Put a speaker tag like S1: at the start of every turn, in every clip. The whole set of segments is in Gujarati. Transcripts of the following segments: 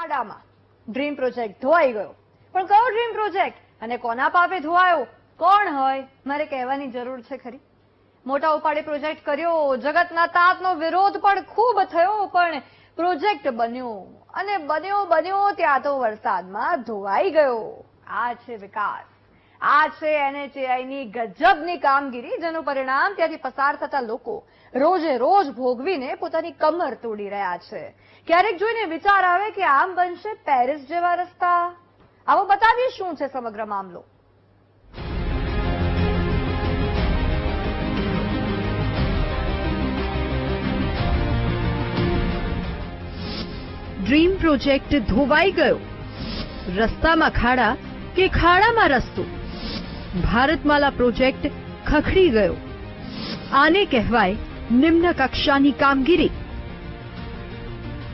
S1: ખાડામાં ડ્રીમ પ્રોજેક્ટ ધોવાઈ ગયો. પણ કયો ડ્રીમ પ્રોજેક્ટ અને કોના પાપે ધોવાયો, કોણ હોય, મારે કહેવાની જરૂર છે ખરી? મોટા ઉપાડે પ્રોજેક્ટ કર્યો, જગતના તાતનો વિરોધ પણ ખૂબ થયો, પણ પ્રોજેક્ટ બન્યો અને બન્યો ત્યાં તો વરસાદમાં ધોવાઈ ગયો. આ છે વિકાસ, આ છે NHAIની ગજબની કામગીરી, જેનું પરિણામ ત્યાંથી પસાર થતા લોકો રોજે રોજ ભોગવીને પોતાની કમર તોડી રહ્યા છે. ક્યારેક જોઈને વિચાર આવે કે આમ બનશે પેરિસ જેવા રસ્તા. આવો બતાવીએ શું છે સમગ્ર મામલો. ડ્રીમ પ્રોજેક્ટ ધોવાઈ ગયો, રસ્તામાં ખાડા કે ખાડામાં રસ્તો, ભારતમાલા પ્રોજેક્ટ ખખડી ગયો. આને કહેવાય નિમ્ન કક્ષાની કામગીરી.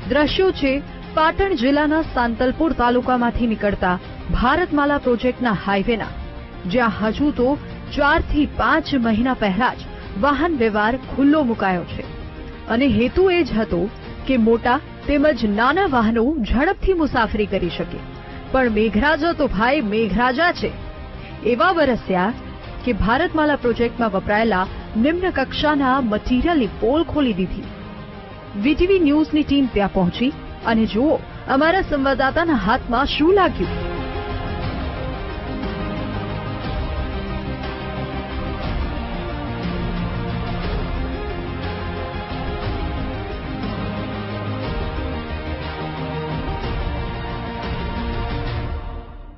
S1: દ્રશ્યો છે પાટણ જિલ્લાના સાંતલપુર તાલુકામાંથી નીકળતા ભારતમાલા પ્રોજેક્ટના હાઈવેના, જ્યાં હજુ તો 4 થી 5 મહિના પહેલા જ વાહન વ્યવહાર ખુલ્લો મુકાયો છે. અને હેતુ એ જ હતો કે મોટા તેમજ નાના વાહનો ઝડપથી મુસાફરી કરી શકે. પણ મેઘરાજા તો ભાઈ મેઘરાજા છે. એવા વરસ્યા કે ભારતમાલા પ્રોજેક્ટમાં વપરાયેલા નિમ્ન કક્ષાના મટીરીયલની પોલ ખોલી દીધી. વીટીવી ન્યૂઝની ટીમ ત્યાં પહોંચી અને જુઓ અમારા સંવાદદાતાના હાથમાં શું લાગ્યું.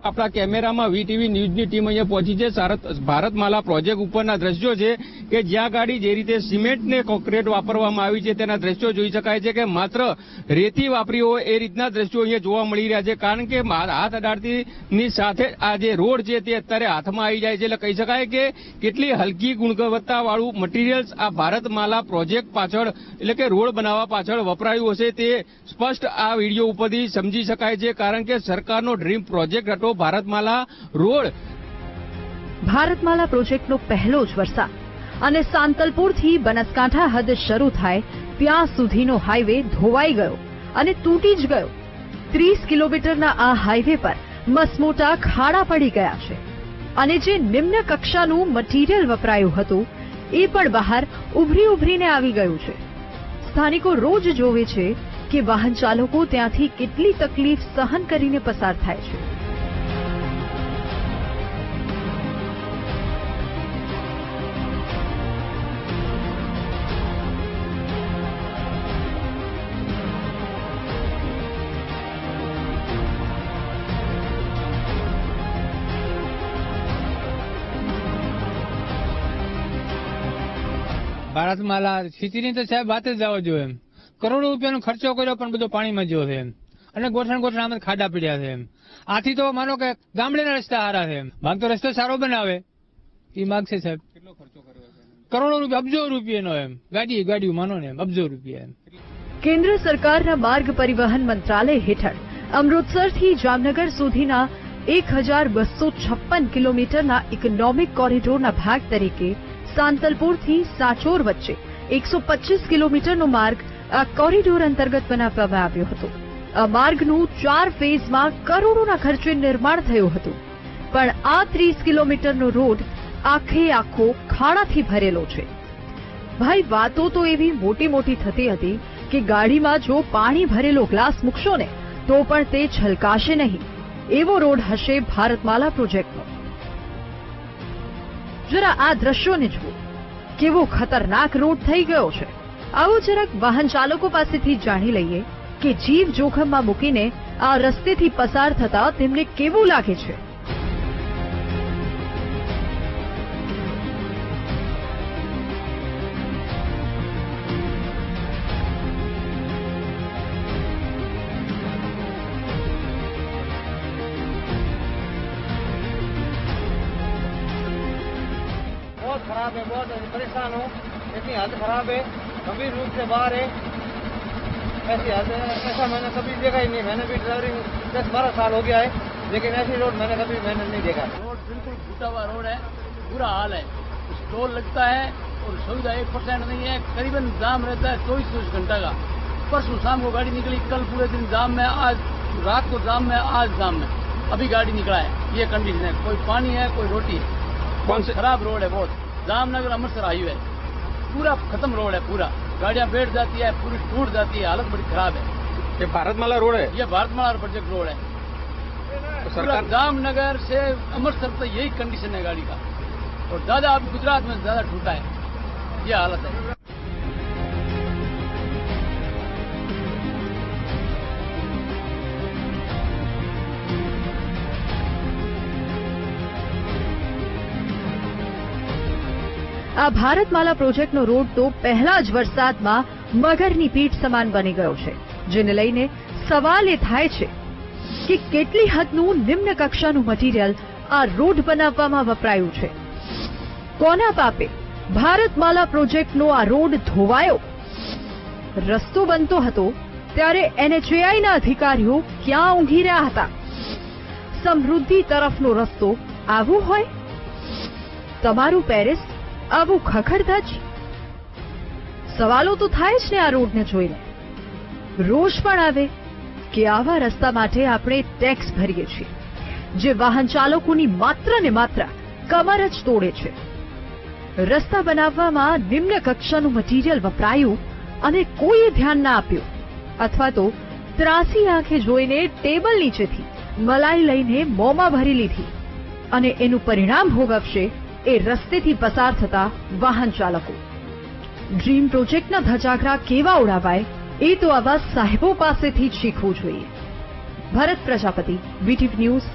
S2: આપણા કેમેરામાં વીટીવી ન્યૂઝની ટીમ અહીંયા પહોંચી છે. ભારતમાલા પ્રોજેક્ટ ઉપરના દ્રશ્યો છે કે જ્યાં ગાડી જે રીતે સિમેન્ટ ને કોન્ક્રીટ વાપરવામાં આવી છે તેના દ્રશ્યો જોઈ શકાય છે કે માત્ર રેતી વાપરી હોય એ રીતના દ્રશ્યો અહીંયા જોવા મળી રહ્યા છે. કારણ કે હાથ અડાડતીની સાથે આ જે રોડ છે તે અત્યારે હાથમાં આવી જાય છે. એટલે કહી શકાય કે કેટલી હલકી ગુણવત્તાવાળું મટીરીયલ્સ આ ભારતમાલા પ્રોજેક્ટ પાછળ એટલે કે રોડ બનાવવા પાછળ વપરાયું હશે તે સ્પષ્ટ આ વિડીયો ઉપરથી સમજી શકાય છે. કારણ કે સરકારનો ડ્રીમ પ્રોજેક્ટ હતો ભારતમાલા રોડ.
S1: ભારતમાલા પ્રોજેક્ટનો પહેલો જ વરસાદ અને સાંતલપુરથી બનાસકાંઠા હદ શરૂ થાય ત્યાં સુધીનો હાઈવે ધોવાઈ ગયો અને તૂટી જ ગયો. 30 કિલોમીટરના આ હાઈવે પર મસમોટા ખાડા પડી ગયા છે અને જે નિમ્ન કક્ષાનું મટીરીયલ વપરાયું હતું એ પણ બહાર ઉભરીને આવી ગયું છે. સ્થાનિકો રોજ જોવે છે કે વાહન ચાલકો ત્યાંથી કેટલી તકલીફ સહન કરીને પસાર થાય છે.
S3: ભારતમાલા સિટીની તો સાહેબ વાત જ જવા જોઈએ. કરોડો રૂપિયાનો ખર્ચો કર્યો પણ બધો પાણીમાં ગયો છે અને ગોઠણ આમાં ખાડા પડ્યા છે. આથી તો માનો કે ગામડેના રસ્તા સારા છે. માંગ તો રસ્તો સારો બનાવે એ માંગ છે સાહેબ.
S2: કેટલો ખર્ચો કર્યો છે?
S3: કરોડો રૂપિયા, અબજો રૂપિયાનો ગાડીઓ માનો ને અબજો રૂપિયા.
S1: કેન્દ્ર સરકારના માર્ગ પરિવહન મંત્રાલય હેઠળ અમૃતસરથી જામનગર સુધીના 1256 કિલોમીટરના ઇકોનોમિક કોરિડોરના ભાગ તરીકે સાંતલપુરથી સાચોર વચ્ચે 125 કિલોમીટરનો માર્ગ આ કોરિડોર અંતર્ગત બનાવવામાં આવ્યો હતો. આ માર્ગનું 4 ફેઝમાં કરોડોના ખર્ચે નિર્માણ થયું હતું. પણ આ 30 કિલોમીટરનો રોડ આખો ખાડાથી ભરેલો છે. ભાઈ વાતો તો એવી મોટી થતી હતી કે ગાડીમાં જો પાણી ભરેલો ગ્લાસ મૂકશો ને તો પણ તે છલકાશે નહીં. એવો રોડ હશે ભારતમાલા પ્રોજેક્ટનો. જરા આ દ્રશ્યોને જુઓ, કેવો ખતરનાક રોડ થઈ ગયો છે. આવો જરાક વાહન ચાલકો પાસેથી જાણી લઈએ કે જીવ જોખમમાં મૂકીને આ રસ્તેથી પસાર થતા તેમને કેવું લાગે છે.
S4: बहुत खराब है, बहुत परेशान हो. इतनी हालत खराब है, गंभीर रूप से बाहर है. ऐसी हालत ऐसा मैंने कभी देखा ही नहीं. मैंने भी ड्राइविंग 10-12 साल हो गया है, लेकिन ऐसी रोड मैंने नहीं देखा.
S5: रोड बिल्कुल फूटा हुआ रोड है, बुरा हाल है. टोल लगता है और सुविधा 1% नहीं है. करीबन जाम रहता है 24 घंटा का. परसों शाम को गाड़ी निकली, कल पूरे दिन जाम में, आज रात को जाम में, आज जाम में, अभी गाड़ी निकला है, ये कंडीशन है। कोई पानी है, कोई रोटी है।
S2: कौन से
S5: खराब रोड है बहुत। जामनगर अमृतसर हाईवे पूरा खत्म रोड है, पूरा गाड़ियां बैठ जाती है, पूरी टूट जाती है, हालत बड़ी खराब है।
S2: ये भारतमाला रोड है?
S5: ये भारतमाला प्रोजेक्ट रोड है।
S2: तो
S5: पूरा
S2: सरकार
S5: जामनगर से अमृतसर तक यही कंडीशन है गाड़ी का, और ज्यादा अब गुजरात में ज्यादा टूटा है, ये हालत है।
S1: આ ભારતમાલા પ્રોજેક્ટનો રોડ તો પહેલા જ વરસાદમાં મગરની પીઠ સમાન બની ગયો છે, જેને લઈને સવાલ એ થાય છે કે કેટલી હદનું નિમ્ન કક્ષાનું મટીરીયલ આ રોડ બનાવવામાં વપરાયું છે. કોના પાપે ભારતમાલા પ્રોજેક્ટનો આ રોડ ધોવાયો? રસ્તો બનતો હતો ત્યારે NHAIના અધિકારીઓ ક્યાં ઊંઘી રહ્યા હતા? સમૃદ્ધિ તરફનો રસ્તો આવો હોય? તમારું પેરિસ આવું ખખડધજ? સવાલો તો થાય જ ને આ રોડને જોઈને. રોષ પણ આવે કે આવા રસ્તા માટે આપણે ટેક્સ ભરીએ છીએ, જે વાહન ચાલકોની માત્ર ને માત્ર કમર જ તોડે છે. રસ્તા બનાવવામાં નિમ્ન કક્ષાનું મટીરીયલ વપરાયું અને કોઈએ ધ્યાન ના આપ્યું, અથવા તો ત્રાસી આંખે જોઈને ટેબલ નીચેથી મલાઈ લઈને મોંમાં ભરી લીધી, અને એનું પરિણામ ભોગવશે એ રસ્તેથી પસાર થતા વાહન ચાલકો. ડ્રીમ પ્રોજેક્ટના ધજાગરા કેવા ઉડાવાય એ તો આવા સાહેબો પાસેથી જ શીખવું જોઈએ. ભરત પ્રજાપતિ, VTV ન્યૂઝ,